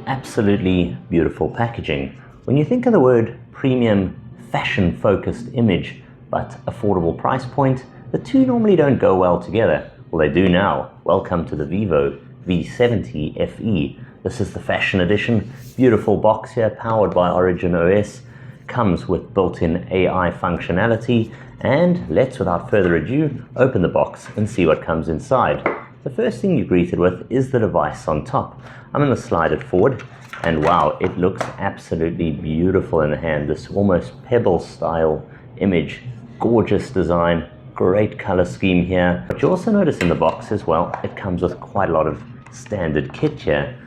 Absolutely beautiful packaging. When you think of the word premium, fashion-focused image, but affordable price point, the two normally don't go well together. Well, they do now. Welcome to the Vivo V70 FE. This is the fashion edition. Beautiful box here, powered by Origin OS. Comes with built-in AI functionality. And let's, without further ado, open the box and see what comes inside. The first thing you're greeted with is the device on top. I'm going to slide it forward, and wow, it looks absolutely beautiful in the hand. This almost pebble style image, gorgeous design, great color scheme here. But you also notice in the box as well, it comes with quite a lot of standard kit here.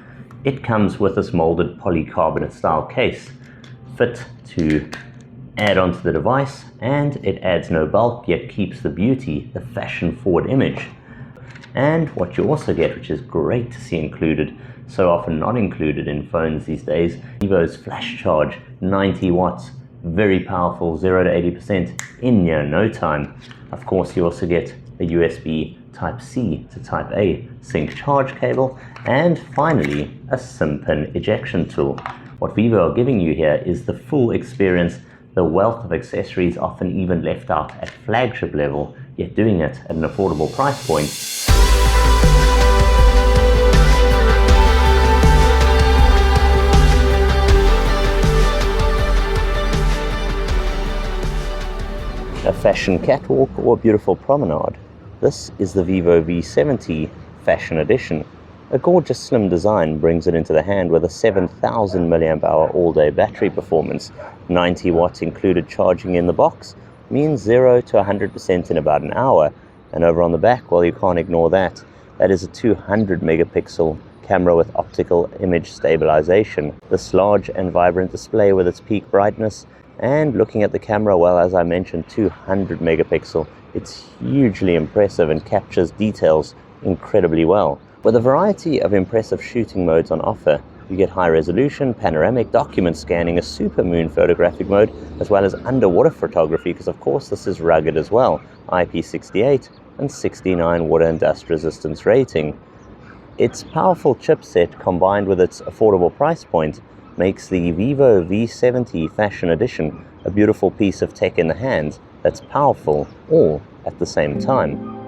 It comes with this molded polycarbonate style case, fit to add onto the device, and it adds no bulk yet keeps the beauty, the fashion forward image. And what you also get, which is great to see included, so often not included in phones these days, Vivo's FlashCharge, 90 watts, very powerful, 0 to 80% in near no time. Of course, you also get a USB Type-C to Type-A sync charge cable, and finally, a SIM pin ejection tool. What Vivo are giving you here is the full experience, the wealth of accessories often even left out at flagship level, yet doing it at an affordable price point. A fashion catwalk or a beautiful promenade. This is the Vivo V70 Fashion Edition. A gorgeous slim design brings it into the hand with a 7,000 mAh all-day battery performance. 90 watts included charging in the box means 0 to 100% in about an hour. And over on the back, well, you can't ignore that. That is a 200 megapixel camera with optical image stabilization. This large and vibrant display with its peak brightness, and looking at the camera, well, as I mentioned, 200 megapixel. It's hugely impressive and captures details incredibly well. With a variety of impressive shooting modes on offer, you get high resolution, panoramic, document scanning, a super moon photographic mode, as well as underwater photography, because of course this is rugged as well, IP68 and 69 water and dust resistance rating. Its powerful chipset combined with its affordable price point makes the Vivo V70 Fashion Edition a beautiful piece of tech in the hands that's powerful all at the same time.